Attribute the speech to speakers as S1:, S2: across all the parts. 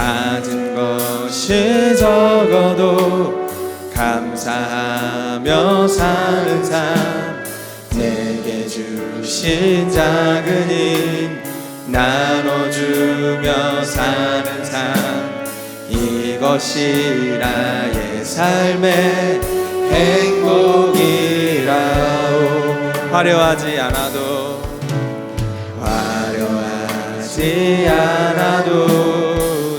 S1: 가진 것이 적어도 감사하며 사는 삶, 내게 주신 작은 힘 나눠주며 사는 삶, 이것이 나의 삶의 행복이라오. 화려하지 않아도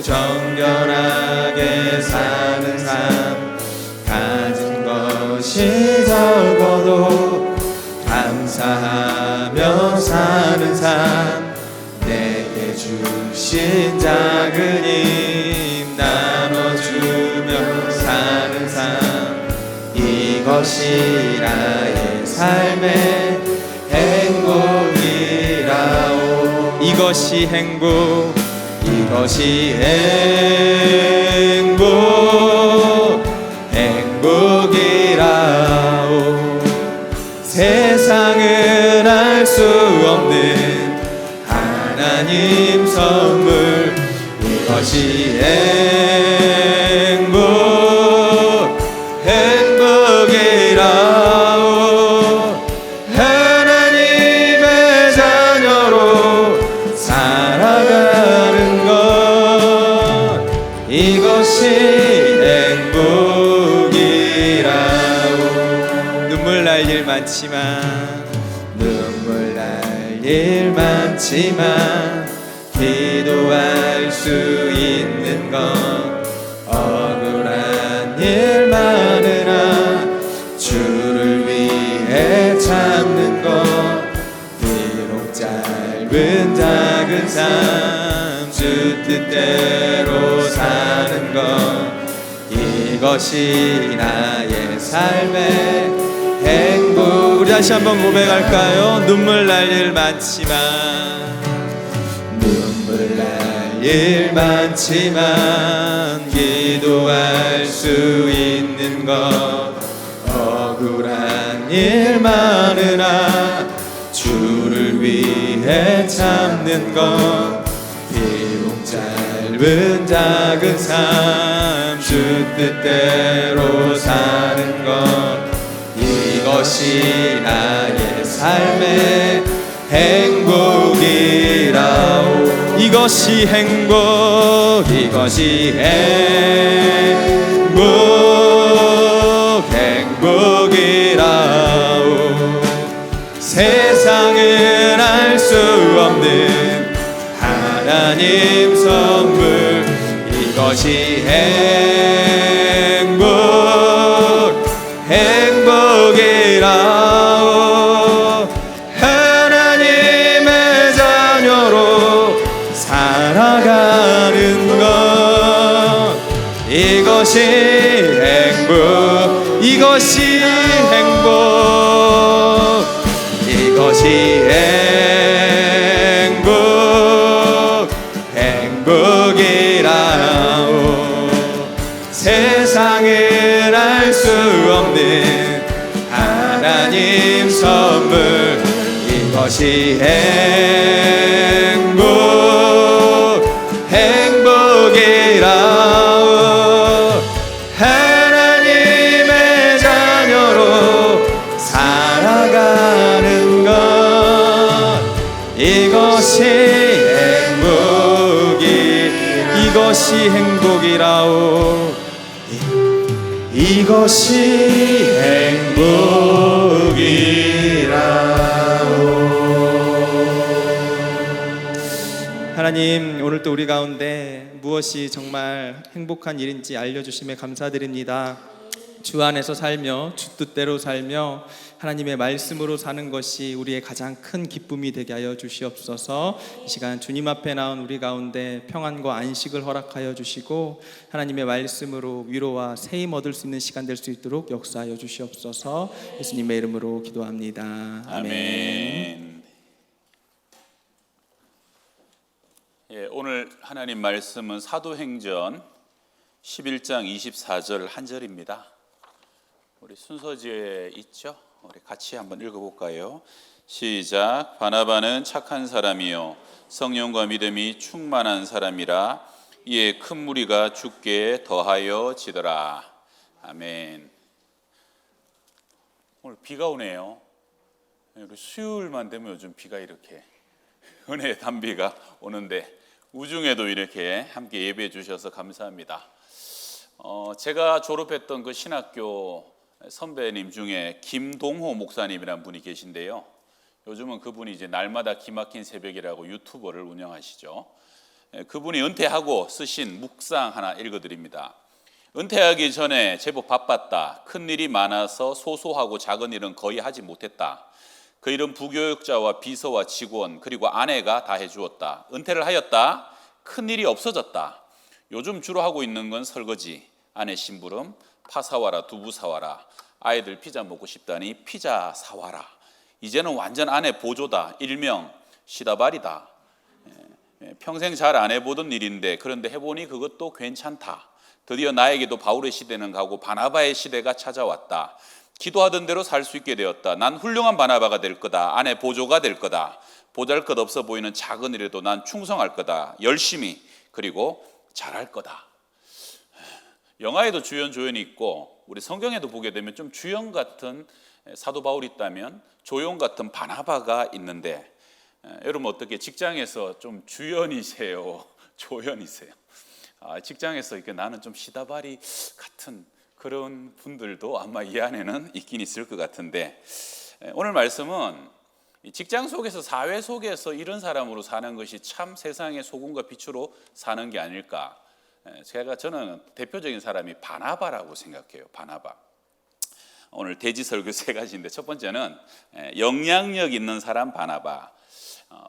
S1: 정결하게 사는 삶, 가진 것이 적어도 감사하며 사는 삶, 내게 주신 작은 힘 나눠주며 사는 삶, 이것이 나의 삶의 행복이라오. 이것이 행복, 이것이 행복, 행복이라오. 세상은 알 수 없는 하나님 선물, 이것이 행복, 행복이라오. 하나님의 자녀로 살아가는 것, 이것이 행복이라오. 눈물 날 일 많지만, 눈물 날 일 많지만 기도할 수 있는 것, 억울한 일 많으나 주를 위해 참는 것, 비록 짧은 작은 삶 주 뜻대로 사는 것, 이것이 나의 삶의 행복. 우리 다시 한번 고백할까요? 눈물 날 일 많지만, 눈물 날 일 많지만 기도할 수 있는 것, 억울한 일 많으나 주를 위해 참는 것, 비록 짧은 작은 삶 주 뜻대로 사는 것, 이것이 나의 삶의 행복이라오. 이것이 행복, 이것이 행복, 행복이라오. 세상은 알 수 없는 하나님 선물, 이것이 행복, 행복이라오. 하나님의 자녀로 살아가는 것, 이것이 행복, 이것이 행복, 이것이 행복, 행복이라오. 세상은 알 수 없는 하나님 선물, 이것이 행복, 행복이라오. 하나님의 자녀로 살아가는 것, 이것이 이것이 행복이라오. 이것이 행복이라오. 하나님, 오늘 또 우리 가운데 무엇이 정말 행복한 일인지 알려주심에 감사드립니다. 주 안에서 살며 주 뜻대로 살며 하나님의 말씀으로 사는 것이 우리의 가장 큰 기쁨이 되게 하여 주시옵소서. 이 시간 주님 앞에 나온 우리 가운데 평안과 안식을 허락하여 주시고 하나님의 말씀으로 위로와 세임 얻을 수 있는 시간 될 수 있도록 역사하여 주시옵소서. 예수님의 이름으로 기도합니다. 아멘.
S2: 예, 오늘 하나님 말씀은 사도행전 11장 24절 한 절입니다. 우리 순서지에 있죠? 우리 같이 한번 읽어볼까요? 시작. 바나바는 착한 사람이요 성령과 믿음이 충만한 사람이라 이에 큰 무리가 주께 더하여 지더라. 아멘. 오늘 비가 오네요. 수요일만 되면 요즘 비가 이렇게 은혜의 단비가 오는데 우중에도 이렇게 함께 예배해 주셔서 감사합니다. 제가 졸업했던 그 신학교 선배님 중에 김동호 목사님이라는 분이 계신데요. 요즘은 그분이 이제 날마다 기막힌 새벽이라고 유튜버를 운영하시죠. 그분이 은퇴하고 쓰신 묵상 하나 읽어드립니다. 은퇴하기 전에 제법 바빴다. 큰 일이 많아서 소소하고 작은 일은 거의 하지 못했다. 그 일은 부교육자와 비서와 직원 그리고 아내가 다 해주었다. 은퇴를 하였다. 큰 일이 없어졌다. 요즘 주로 하고 있는 건 설거지, 아내 심부름, 파 사와라, 두부 사와라, 아이들 피자 먹고 싶다니 피자 사와라. 이제는 완전 아내 보조다. 일명 시다발이다. 평생 잘 안 해보던 일인데 그런데 해보니 그것도 괜찮다. 드디어 나에게도 바울의 시대는 가고 바나바의 시대가 찾아왔다. 기도하던 대로 살 수 있게 되었다. 난 훌륭한 바나바가 될 거다. 아내 보조가 될 거다. 보잘것없어 보이는 작은 일에도 난 충성할 거다. 열심히 그리고 잘할 거다. 영화에도 주연 조연이 있고 우리 성경에도 보게 되면 좀 주연 같은 사도 바울이 있다면 조연 같은 바나바가 있는데 여러분 어떻게 직장에서 좀 주연이세요? 조연이세요? 직장에서 이렇게 나는 좀 시다바리 같은 그런 분들도 아마 이 안에는 있긴 있을 것 같은데 오늘 말씀은 직장 속에서 사회 속에서 이런 사람으로 사는 것이 참 세상의 소금과 빛으로 사는 게 아닐까. 저는 대표적인 사람이 바나바라고 생각해요. 바나바. 오늘 대지설교 세 가지인데 첫 번째는 영향력 있는 사람 바나바.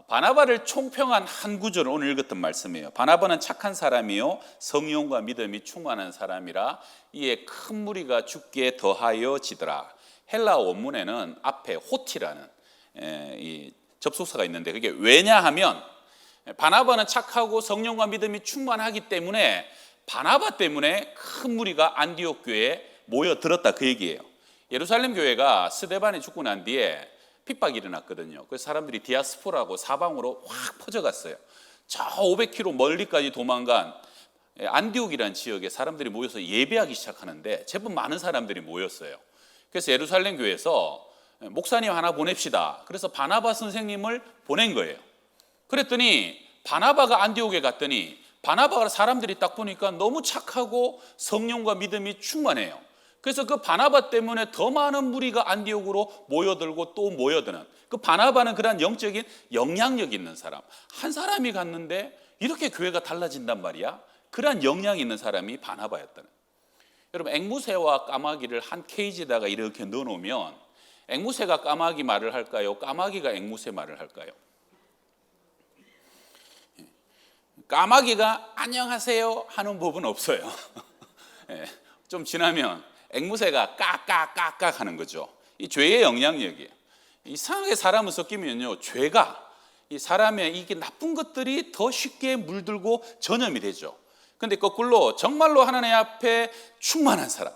S2: 바나바를 총평한 한 구절을 오늘 읽었던 말씀이에요. 바나바는 착한 사람이요 성령과 믿음이 충만한 사람이라 이에 큰 무리가 주께 더하여 지더라. 헬라 원문에는 앞에 호티라는 이 접속사가 있는데 그게 왜냐하면 바나바는 착하고 성령과 믿음이 충만하기 때문에 바나바 때문에 큰 무리가 안디옥 교회에 모여들었다 그 얘기예요. 예루살렘 교회가 스데반이 죽고 난 뒤에 핍박이 일어났거든요. 그래서 사람들이 디아스포라고 사방으로 확 퍼져갔어요. 저 500km 멀리까지 도망간 안디옥이라는 지역에 사람들이 모여서 예배하기 시작하는데 제법 많은 사람들이 모였어요. 그래서 예루살렘 교회에서 목사님 하나 보냅시다. 그래서 바나바 선생님을 보낸 거예요. 그랬더니 바나바가 안디옥에 갔더니 바나바가 사람들이 딱 보니까 너무 착하고 성령과 믿음이 충만해요. 그래서 그 바나바 때문에 더 많은 무리가 안디옥으로 모여들고 또 모여드는 그 바나바는 그런 영적인 영향력 있는 사람. 한 사람이 갔는데 이렇게 교회가 달라진단 말이야. 그런 영향 있는 사람이 바나바였다는. 여러분 앵무새와 까마귀를 한 케이지에다가 이렇게 넣어놓으면 앵무새가 까마귀 말을 할까요? 까마귀가 앵무새 말을 할까요? 까마귀가 안녕하세요 하는 법은 없어요. 좀 지나면 앵무새가 까까까까 하는 거죠. 이 죄의 영향력이에요. 이상하게 사람을 섞이면요, 죄가 이 사람의 이게 나쁜 것들이 더 쉽게 물들고 전염이 되죠. 그런데 거꾸로 정말로 하나님 앞에 충만한 사람,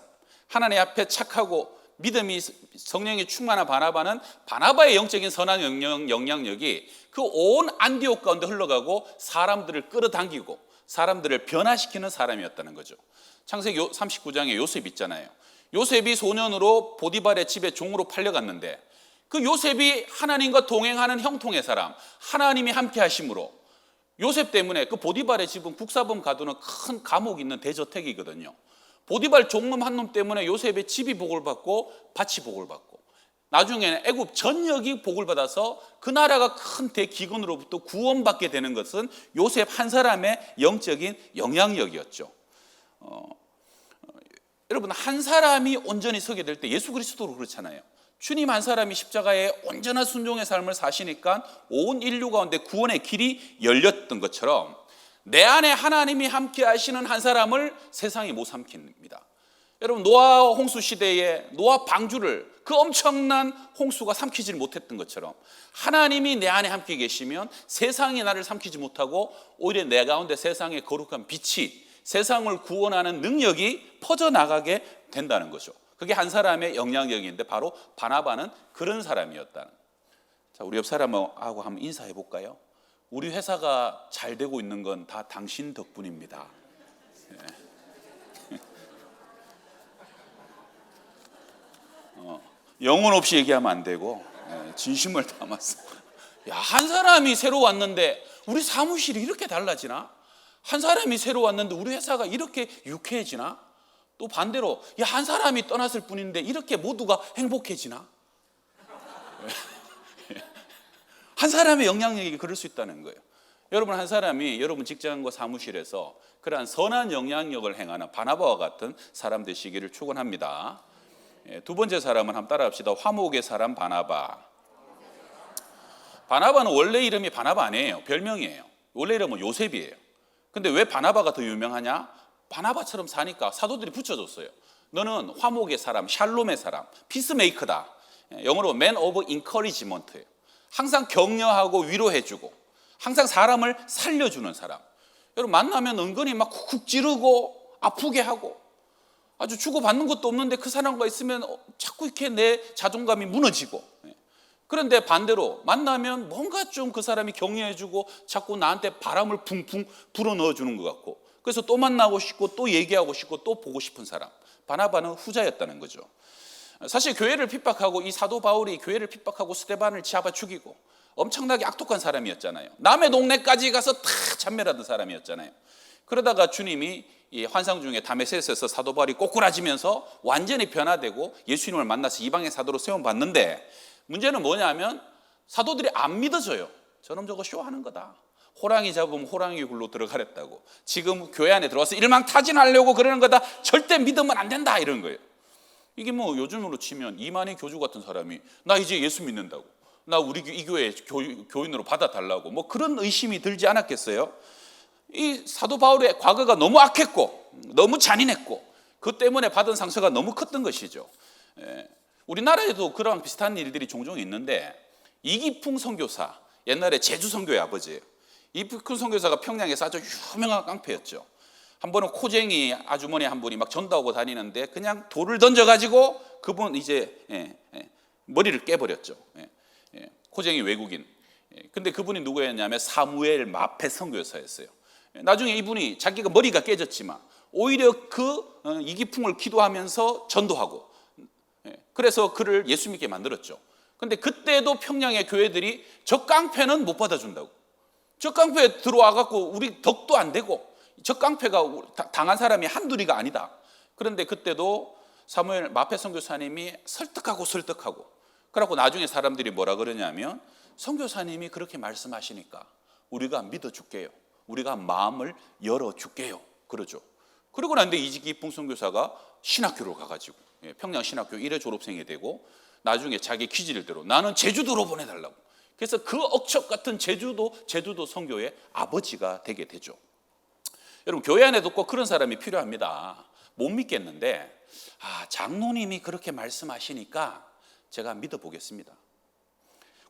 S2: 하나님 앞에 착하고 믿음이 성령이 충만한 바나바는 바나바의 영적인 선한 영향력이 그 온 안디옥 가운데 흘러가고 사람들을 끌어당기고 사람들을 변화시키는 사람이었다는 거죠. 창세기 39장에 요셉 있잖아요. 요셉이 소년으로 보디발의 집에 종으로 팔려갔는데 그 요셉이 하나님과 동행하는 형통의 사람, 하나님이 함께 하심으로 요셉 때문에 그 보디발의 집은 국사범 가두는 큰 감옥이 있는 대저택이거든요. 보디발 종놈 한 놈 때문에 요셉의 집이 복을 받고 밭이 복을 받고 나중에는 애굽 전역이 복을 받아서 그 나라가 큰 대기근으로부터 구원받게 되는 것은 요셉 한 사람의 영적인 영향력이었죠. 여러분 한 사람이 온전히 서게 될 때 예수 그리스도로 그렇잖아요. 주님 한 사람이 십자가에 온전한 순종의 삶을 사시니까 온 인류 가운데 구원의 길이 열렸던 것처럼 내 안에 하나님이 함께 하시는 한 사람을 세상이 못 삼킵니다. 여러분 노아 홍수 시대에 노아 방주를 그 엄청난 홍수가 삼키지 못했던 것처럼 하나님이 내 안에 함께 계시면 세상이 나를 삼키지 못하고 오히려 내 가운데 세상의 거룩한 빛이 세상을 구원하는 능력이 퍼져나가게 된다는 거죠. 그게 한 사람의 영향력인데 바로 바나바는 그런 사람이었다는. 자, 우리 옆 사람하고 한번 인사해 볼까요? 우리 회사가 잘 되고 있는 건 다 당신 덕분입니다. 영혼 없이 얘기하면 안 되고 진심을 담았어. 야, 한 사람이 새로 왔는데 우리 사무실이 이렇게 달라지나? 한 사람이 새로 왔는데 우리 회사가 이렇게 유쾌해지나? 또 반대로 야, 한 사람이 떠났을 뿐인데 이렇게 모두가 행복해지나? 한 사람의 영향력이 그럴 수 있다는 거예요. 여러분, 한 사람이 여러분 직장과 사무실에서 그러한 선한 영향력을 행하는 바나바와 같은 사람 되시기를 축원합니다. 두 번째 사람은 한번 따라합시다. 화목의 사람 바나바. 바나바는 원래 이름이 바나바 아니에요. 별명이에요. 원래 이름은 요셉이에요. 근데 왜 바나바가 더 유명하냐? 바나바처럼 사니까 사도들이 붙여줬어요. 너는 화목의 사람, 샬롬의 사람, 피스메이커다. 영어로 man of encouragement예요. 항상 격려하고 위로해주고 항상 사람을 살려주는 사람. 여러분, 만나면 은근히 막 쿡쿡 찌르고 아프게 하고 아주 주고받는 것도 없는데 그 사람과 있으면 자꾸 이렇게 내 자존감이 무너지고, 그런데 반대로 만나면 뭔가 좀 그 사람이 격려해주고 자꾸 나한테 바람을 붕붕 불어넣어주는 것 같고, 그래서 또 만나고 싶고 또 얘기하고 싶고 또 보고 싶은 사람. 바나바는 후자였다는 거죠. 사실 교회를 핍박하고 이 사도 바울이 교회를 핍박하고 스데반을 잡아 죽이고 엄청나게 악독한 사람이었잖아요. 남의 동네까지 가서 다 참멸하던 사람이었잖아요. 그러다가 주님이 이 환상 중에 다메섹에서 사도 바울이 꼬꾸라지면서 완전히 변화되고 예수님을 만나서 이방의 사도로 세움받는데, 문제는 뭐냐면 사도들이 안 믿어져요. 저놈 저거 쇼하는 거다. 호랑이 잡으면 호랑이 굴로 들어가랬다고. 지금 교회 안에 들어와서 일망타진하려고 그러는 거다. 절대 믿으면 안 된다, 이런 거예요. 이게 뭐 요즘으로 치면 이만희 교주 같은 사람이 나 이제 예수 믿는다고, 나 우리 이 교회 교인으로 받아달라고, 뭐 그런 의심이 들지 않았겠어요? 이 사도 바울의 과거가 너무 악했고 너무 잔인했고 그 때문에 받은 상처가 너무 컸던 것이죠. 우리나라에도 그런 비슷한 일들이 종종 있는데, 이기풍 선교사, 옛날에 제주 선교의 아버지예요. 이기풍 선교사가 평양에서 아주 유명한 깡패였죠. 한 번은 코쟁이 아주머니 한 분이 막 전도하고 다니는데 그냥 돌을 던져가지고 그분 이제 머리를 깨버렸죠. 코쟁이 외국인. 근데 그분이 누구였냐면 사무엘 마페 선교사였어요. 나중에 이분이 자기가 머리가 깨졌지만 오히려 그 이기풍을 기도하면서 전도하고, 그래서 그를 예수 믿게 만들었죠. 근데 그때도 평양의 교회들이 저 깡패는 못 받아준다고. 저 깡패 들어와갖고 우리 덕도 안 되고 저 깡패가 당한 사람이 한둘이가 아니다. 그런데 그때도 사무엘 마페 선교사님이 설득하고 그래갖고 나중에 사람들이 뭐라 그러냐면, 선교사님이 그렇게 말씀하시니까 우리가 믿어줄게요. 우리가 마음을 열어줄게요. 그러죠. 그러고 난데 이기풍 선교사가 신학교로 가가지고 평양 신학교 1회 졸업생이 되고 나중에 자기 기질대로 나는 제주도로 보내달라고. 그래서 그 억척 같은 제주도 선교의 아버지가 되게 되죠. 여러분, 교회 안에도 꼭 그런 사람이 필요합니다. 못 믿겠는데 장로님이 그렇게 말씀하시니까 제가 믿어보겠습니다.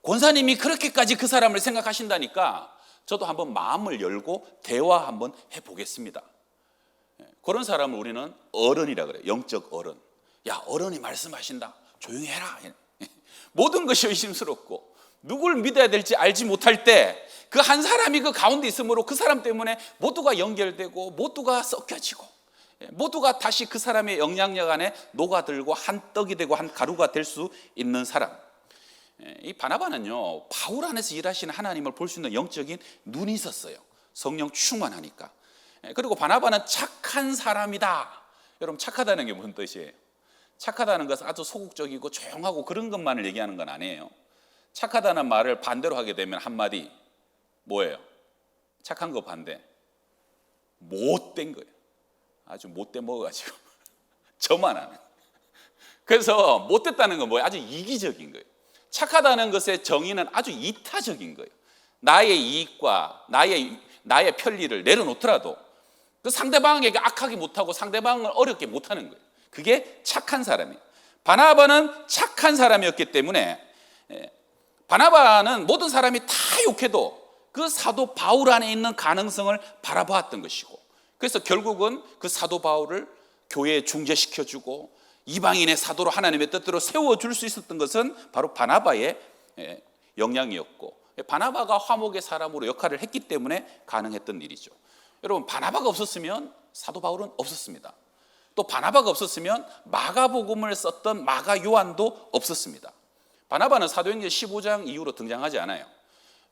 S2: 권사님이 그렇게까지 그 사람을 생각하신다니까 저도 한번 마음을 열고 대화 한번 해보겠습니다. 그런 사람을 우리는 어른이라 그래요. 영적 어른. 야, 어른이 말씀하신다. 조용히 해라. 모든 것이 의심스럽고 누굴 믿어야 될지 알지 못할 때 그 한 사람이 그 가운데 있으므로 그 사람 때문에 모두가 연결되고 모두가 섞여지고 모두가 다시 그 사람의 영향력 안에 녹아들고 한 떡이 되고 한 가루가 될 수 있는 사람. 이 바나바는요, 바울 안에서 일하시는 하나님을 볼 수 있는 영적인 눈이 있었어요. 성령 충만하니까. 그리고 바나바는 착한 사람이다. 여러분, 착하다는 게 무슨 뜻이에요? 착하다는 것은 아주 소극적이고 조용하고 그런 것만을 얘기하는 건 아니에요. 착하다는 말을 반대로 하게 되면 한마디 뭐예요? 착한 거 반대, 못된 거예요. 아주 못돼 먹어가지고 저만 하는. 그래서 못됐다는 건 뭐예요? 아주 이기적인 거예요. 착하다는 것의 정의는 아주 이타적인 거예요. 나의 이익과 나의 편리를 내려놓더라도 그 상대방에게 악하게 못하고 상대방을 어렵게 못하는 거예요. 그게 착한 사람이에요. 바나바는 착한 사람이었기 때문에 바나바는 모든 사람이 다 욕해도 그 사도 바울 안에 있는 가능성을 바라보았던 것이고, 그래서 결국은 그 사도 바울을 교회에 중재시켜주고 이방인의 사도로 하나님의 뜻대로 세워줄 수 있었던 것은 바로 바나바의 영향이었고, 바나바가 화목의 사람으로 역할을 했기 때문에 가능했던 일이죠. 여러분, 바나바가 없었으면 사도 바울은 없었습니다. 또 바나바가 없었으면 마가복음을 썼던 마가 요한도 없었습니다. 바나바는 사도행전 15장 이후로 등장하지 않아요.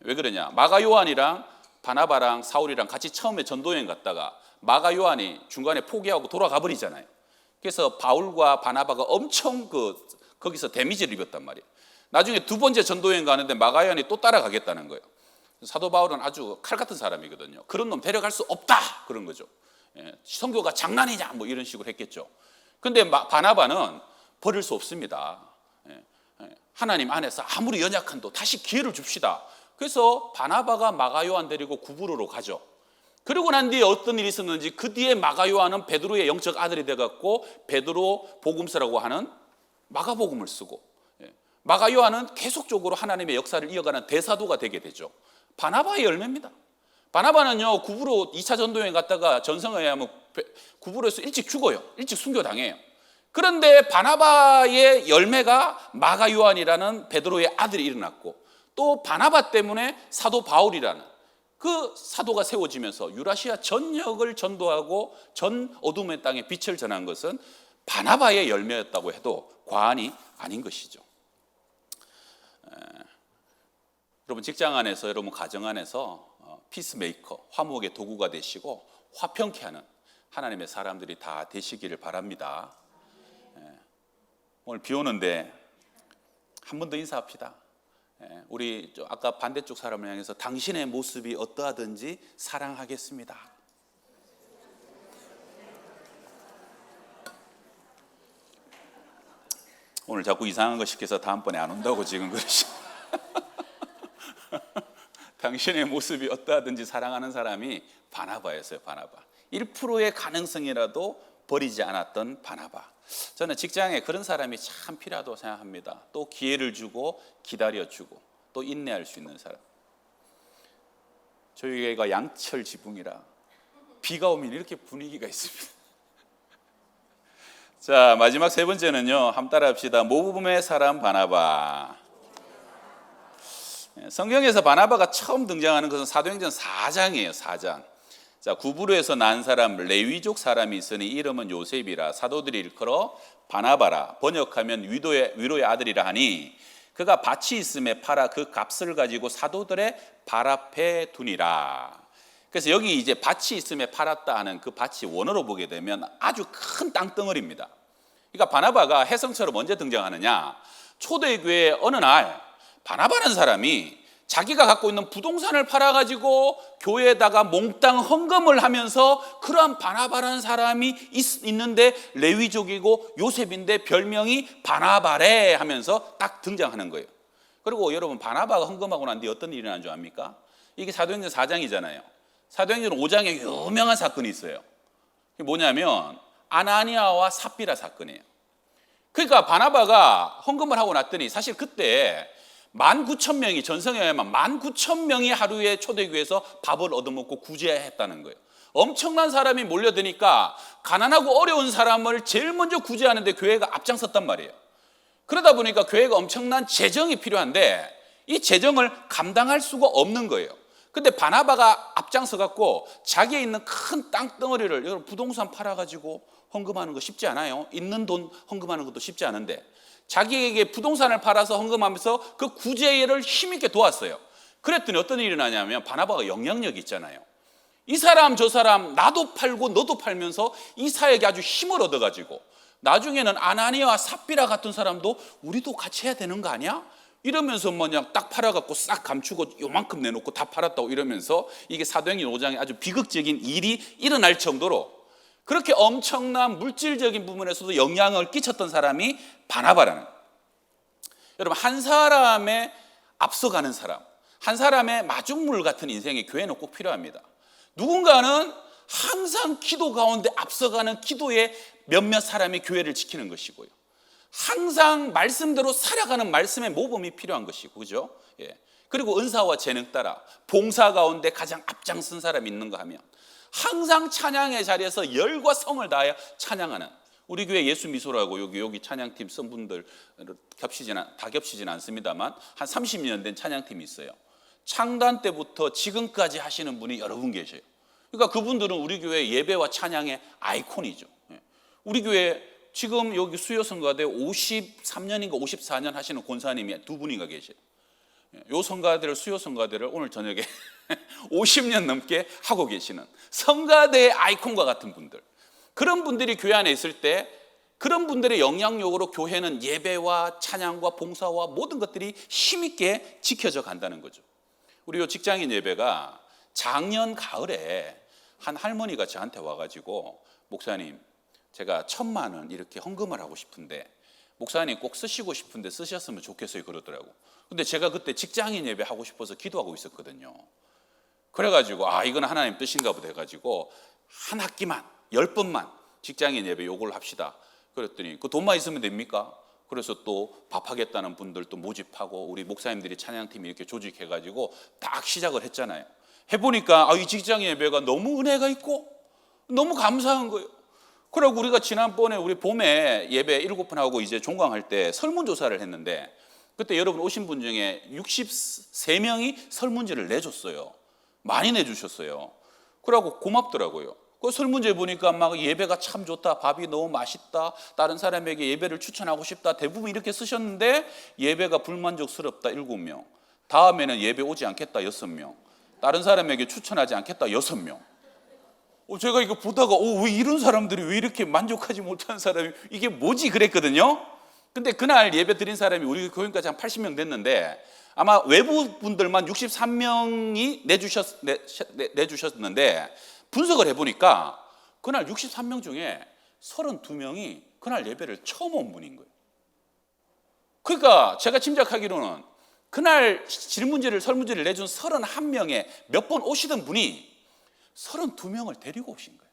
S2: 왜 그러냐? 마가 요한이랑 바나바랑 사울이랑 같이 처음에 전도여행 갔다가 마가 요한이 중간에 포기하고 돌아가 버리잖아요. 그래서 바울과 바나바가 엄청 거기서 데미지를 입었단 말이에요. 나중에 두 번째 전도여행 가는데 마가 요한이 또 따라가겠다는 거예요. 사도 바울은 아주 칼 같은 사람이거든요. 그런 놈 데려갈 수 없다 그런 거죠. 선교가 장난이냐 뭐 이런 식으로 했겠죠. 근데 바나바는 버릴 수 없습니다. 하나님 안에서 아무리 연약한도 다시 기회를 줍시다. 그래서 바나바가 마가 요한 데리고 구브로로 가죠. 그러고 난 뒤에 어떤 일이 있었는지 그 뒤에 마가 요한은 베드로의 영적 아들이 돼갖고 베드로 복음서라고 하는 마가복음을 쓰고, 마가 요한은 계속적으로 하나님의 역사를 이어가는 대사도가 되게 되죠. 바나바의 열매입니다. 바나바는요, 구브로 2차 전도여행 갔다가 전성에 하면 구브로에서 일찍 죽어요. 일찍 순교당해요. 그런데 바나바의 열매가 마가 요한이라는 베드로의 아들이 일어났고, 또 바나바 때문에 사도 바울이라는 그 사도가 세워지면서 유라시아 전역을 전도하고 전 어둠의 땅에 빛을 전한 것은 바나바의 열매였다고 해도 과언이 아닌 것이죠. 여러분 직장 안에서, 여러분 가정 안에서 피스메이커, 화목의 도구가 되시고 화평케 하는 하나님의 사람들이 다 되시기를 바랍니다. 오늘 비 오는데 한 번 더 인사합시다. 우리 아까 반대쪽 사람을 향해서 당신의 모습이 어떠하든지 사랑하겠습니다. 오늘 자꾸 이상한 거 시켜서 다음번에 안 온다고 지금 그러시. 당신의 모습이 어떠하든지 사랑하는 사람이 바나바였어요. 바나바. 1%의 가능성이라도 버리지 않았던 바나바. 저는 직장에 그런 사람이 참 필요하다고 생각합니다. 또 기회를 주고 기다려주고 또 인내할 수 있는 사람. 저희 교회가 양철 지붕이라 비가 오면 이렇게 분위기가 있습니다. 자, 마지막 세 번째는요, 한번 따라합시다. 모범의 사람 바나바. 성경에서 바나바가 처음 등장하는 것은 사도행전 4장이에요. 4장. 자, 구브로에서 난 사람 레위족 사람이 있으니 이름은 요셉이라 사도들이 일컬어 바나바라, 번역하면 위로의 아들이라 하니 그가 밭이 있음에 팔아 그 값을 가지고 사도들의 발 앞에 두니라. 그래서 여기 이제 밭이 있음에 팔았다 하는 그 밭이 원어로 보게 되면 아주 큰 땅덩어리입니다. 그러니까 바나바가 혜성처럼 언제 등장하느냐? 초대교회 어느 날 바나바라는 사람이 자기가 갖고 있는 부동산을 팔아가지고 교회에다가 몽땅 헌금을 하면서 그러한 바나바라는 사람이 있는데 레위족이고 요셉인데 별명이 바나바래 하면서 딱 등장하는 거예요. 그리고 여러분 바나바가 헌금하고 난 뒤에 어떤 일이 일어난 줄 압니까? 이게 사도행전 4장이잖아요. 사도행전 5장에 유명한 사건이 있어요. 그게 뭐냐면 아나니아와 삽비라 사건이에요. 그러니까 바나바가 헌금을 하고 났더니 사실 그때 19,000명이 전성에 의하면 19,000명이 하루에 초대교회에서 밥을 얻어먹고 구제했다는 거예요. 엄청난 사람이 몰려드니까 가난하고 어려운 사람을 제일 먼저 구제하는데 교회가 앞장섰단 말이에요. 그러다 보니까 교회가 엄청난 재정이 필요한데 이 재정을 감당할 수가 없는 거예요. 근데 바나바가 앞장서 갖고 자기에 있는 큰 땅덩어리를, 여러분 부동산 팔아가지고 헌금하는 거 쉽지 않아요. 있는 돈 헌금하는 것도 쉽지 않은데 자기에게 부동산을 팔아서 헌금하면서 그 구제를 힘있게 도왔어요. 그랬더니 어떤 일이 일어나냐면 바나바가 영향력이 있잖아요. 이 사람 저 사람 나도 팔고 너도 팔면서 이 사역에 아주 힘을 얻어가지고 나중에는 아나니아와 삽비라 같은 사람도 우리도 같이 해야 되는 거 아니야? 이러면서 그냥 딱 팔아갖고 싹 감추고 요만큼 내놓고 다 팔았다고 이러면서 이게 사도행전 5장에 아주 비극적인 일이 일어날 정도로 그렇게 엄청난 물질적인 부분에서도 영향을 끼쳤던 사람이 바나바라는 거예요. 여러분 한 사람의 앞서가는 사람, 한 사람의 마중물 같은 인생에 교회는 꼭 필요합니다. 누군가는 항상 기도 가운데 앞서가는 기도에 몇몇 사람이 교회를 지키는 것이고요. 항상 말씀대로 살아가는 말씀의 모범이 필요한 것이고, 그죠? 예. 그리고 은사와 재능 따라 봉사 가운데 가장 앞장선 사람이 있는가 하면 항상 찬양의 자리에서 열과 성을 다하여 찬양하는 우리 교회 예수 미소라고 여기 찬양팀 쓴 분들 다 겹치진 않습니다만 한 30년 된 찬양팀이 있어요. 창단 때부터 지금까지 하시는 분이 여러 분 계셔요. 그러니까 그분들은 우리 교회 예배와 찬양의 아이콘이죠. 우리 교회 지금 여기 수요성가대 53년인가 54년 하시는 권사님이 두 분이가 계세요. 요 성가대를, 수요성가대를 오늘 저녁에 50년 넘게 하고 계시는 성가대의 아이콘과 같은 분들, 그런 분들이 교회 안에 있을 때 그런 분들의 영향력으로 교회는 예배와 찬양과 봉사와 모든 것들이 힘있게 지켜져 간다는 거죠. 우리 요 직장인 예배가 작년 가을에 한 할머니가 저한테 와가지고, 목사님 제가 1,000만 원 이렇게 헌금을 하고 싶은데 목사님 꼭 쓰시고 싶은데 쓰셨으면 좋겠어요 그러더라고. 근데 제가 그때 직장인 예배 하고 싶어서 기도하고 있었거든요. 그래가지고 이건 하나님 뜻인가 보다 해가지고 한 학기만 10번만 직장인 예배 요걸 합시다 그랬더니, 그 돈만 있으면 됩니까? 그래서 또 밥하겠다는 분들 또 모집하고 우리 목사님들이 찬양팀이 이렇게 조직해가지고 딱 시작을 했잖아요. 해보니까 이 직장인 예배가 너무 은혜가 있고 너무 감사한 거예요. 그리고 우리가 지난번에 우리 봄에 예배 7번 하고 이제 종강할 때 설문조사를 했는데, 그때 여러분 오신 분 중에 63명이 설문지를 내줬어요. 많이 내주셨어요. 그러고 고맙더라고요. 그 설문지에 보니까 막 예배가 참 좋다, 밥이 너무 맛있다, 다른 사람에게 예배를 추천하고 싶다, 대부분 이렇게 쓰셨는데 예배가 불만족스럽다 7명, 다음에는 예배 오지 않겠다 6명, 다른 사람에게 추천하지 않겠다 6명. 제가 이거 보다가 왜 이런 사람들이 왜 이렇게 만족하지 못하는 사람이 이게 뭐지 그랬거든요. 근데 그날 예배 드린 사람이 우리 교인까지 한 80명 됐는데, 아마 외부 분들만 63명이 내주셨는데 분석을 해보니까 그날 63명 중에 32명이 그날 예배를 처음 온 분인 거예요. 그러니까 제가 짐작하기로는 그날 설문지를 내준 31명에 몇 번 오시던 분이 32명을 데리고 오신 거예요.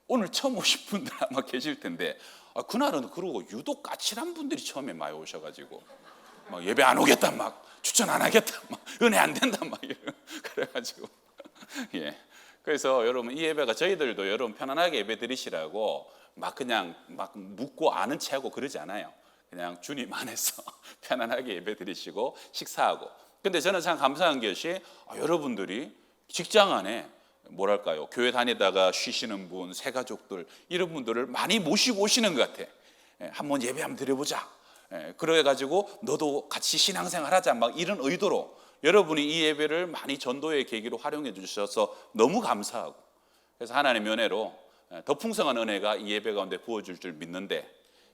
S2: 오늘 처음 오신 분들 아마 계실 텐데, 그날은 그러고 유독 까칠한 분들이 처음에 많이 오셔가지고 막 예배 안 오겠다, 막 추천 안 하겠다, 막 은혜 안 된다, 막 그래가지고 예. 그래서 여러분 이 예배가 저희들도 여러분 편안하게 예배 드리시라고 막 그냥 막 묻고 아는 체하고 그러지 않아요. 그냥 주님 안에서 편안하게 예배 드리시고 식사하고. 근데 저는 참 감사한 것이 여러분들이 직장 안에 뭐랄까요, 교회 다니다가 쉬시는 분, 새 가족들 이런 분들을 많이 모시고 오시는 것 같아. 한번 예배 한번 드려보자. 그래가지고 너도 같이 신앙생활 하자, 막 이런 의도로 여러분이 이 예배를 많이 전도의 계기로 활용해 주셔서 너무 감사하고, 그래서 하나님의 은혜로 더 풍성한 은혜가 이 예배 가운데 부어질 줄 믿는데,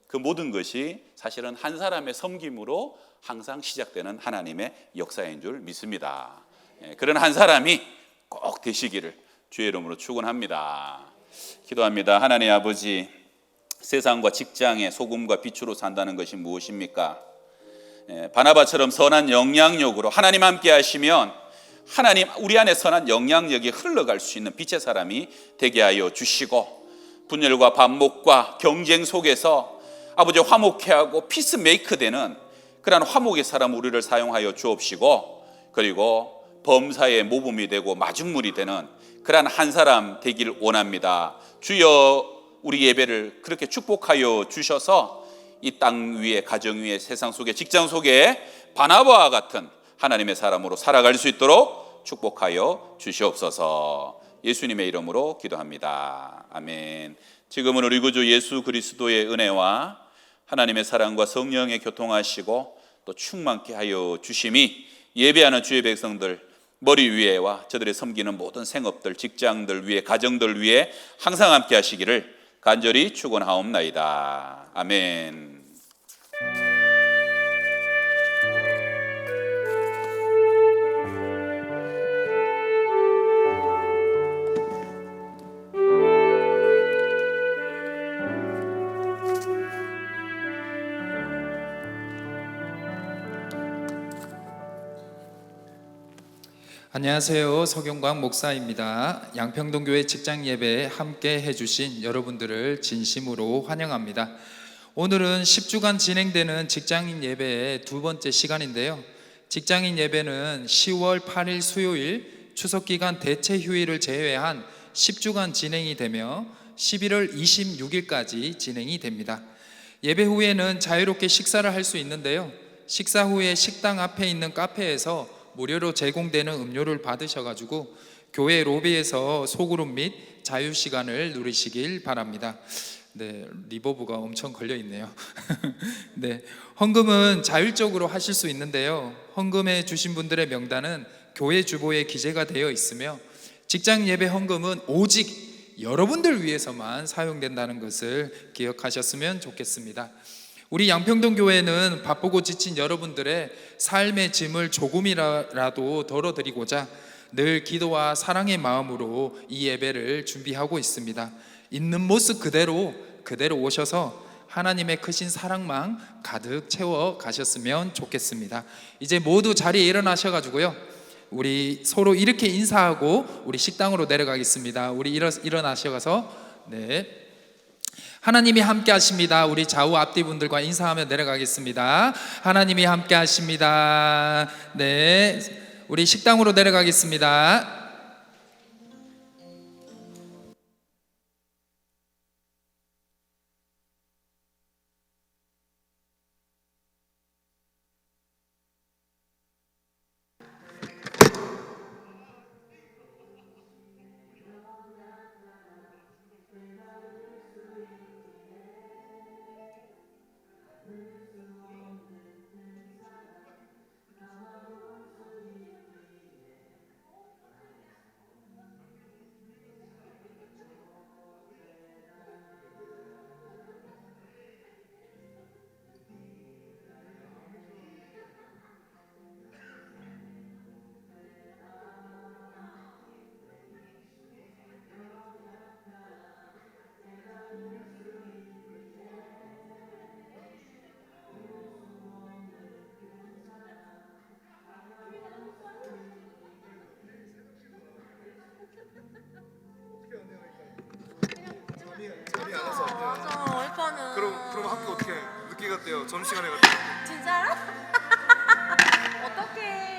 S2: 그 모든 것이 사실은 한 사람의 섬김으로 항상 시작되는 하나님의 역사인 줄 믿습니다. 그런 한 사람이 꼭 되시기를 주의 이름으로 축원합니다. 기도합니다. 하나님 아버지, 세상과 직장의 소금과 빛으로 산다는 것이 무엇입니까? 바나바처럼 선한 영향력으로 하나님 함께 하시면 하나님 우리 안에 선한 영향력이 흘러갈 수 있는 빛의 사람이 되게 하여 주시고, 분열과 반목과 경쟁 속에서 아버지 화목해하고 피스메이커 되는 그러한 화목의 사람 우리를 사용하여 주옵시고, 그리고 범사의 모범이 되고 마중물이 되는 그러한 한 사람 되길 원합니다. 주여 우리 예배를 그렇게 축복하여 주셔서 이 땅 위에, 가정 위에, 세상 속에, 직장 속에 바나바와 같은 하나님의 사람으로 살아갈 수 있도록 축복하여 주시옵소서. 예수님의 이름으로 기도합니다. 아멘. 지금은 우리 구주 예수 그리스도의 은혜와 하나님의 사랑과 성령의 교통하시고 또 충만케 하여 주심이 예배하는 주의 백성들 머리 위에와 저들의 섬기는 모든 생업들, 직장들 위에, 가정들 위에 항상 함께 하시기를 간절히 축원하옵나이다. 아멘.
S3: 안녕하세요. 서경광 목사입니다. 양평동교회 직장 예배에 함께 해주신 여러분들을 진심으로 환영합니다. 오늘은 10주간 진행되는 직장인 예배의 두 번째 시간인데요. 직장인 예배는 10월 8일 수요일 추석기간 대체 휴일을 제외한 10주간 진행이 되며 11월 26일까지 진행이 됩니다. 예배 후에는 자유롭게 식사를 할 수 있는데요. 식사 후에 식당 앞에 있는 카페에서 무료로 제공되는 음료를 받으셔가지고 교회 로비에서 소그룹 및 자유 시간을 누리시길 바랍니다. 네, 리버브가 엄청 걸려 있네요. 네, 헌금은 자율적으로 하실 수 있는데요. 헌금해 주신 분들의 명단은 교회 주보에 기재가 되어 있으며 직장 예배 헌금은 오직 여러분들 위해서만 사용된다는 것을 기억하셨으면 좋겠습니다. 우리 양평동 교회는 바쁘고 지친 여러분들의 삶의 짐을 조금이라도 덜어드리고자 늘 기도와 사랑의 마음으로 이 예배를 준비하고 있습니다. 있는 모습 그대로 오셔서 하나님의 크신 사랑만 가득 채워 가셨으면 좋겠습니다. 이제 모두 자리에 일어나셔가지고요, 우리 서로 이렇게 인사하고 우리 식당으로 내려가겠습니다. 우리 일어나셔서 네, 하나님이 함께 하십니다. 우리 좌우 앞뒤 분들과 인사하며 내려가겠습니다. 하나님이 함께 하십니다. 네, 우리 식당으로 내려가겠습니다.
S4: 맞아, 월파는.
S5: 그럼 학교 어떻게 늦게 갔대요? 점심시간에 갔대요?
S4: 진짜요? 어떡해.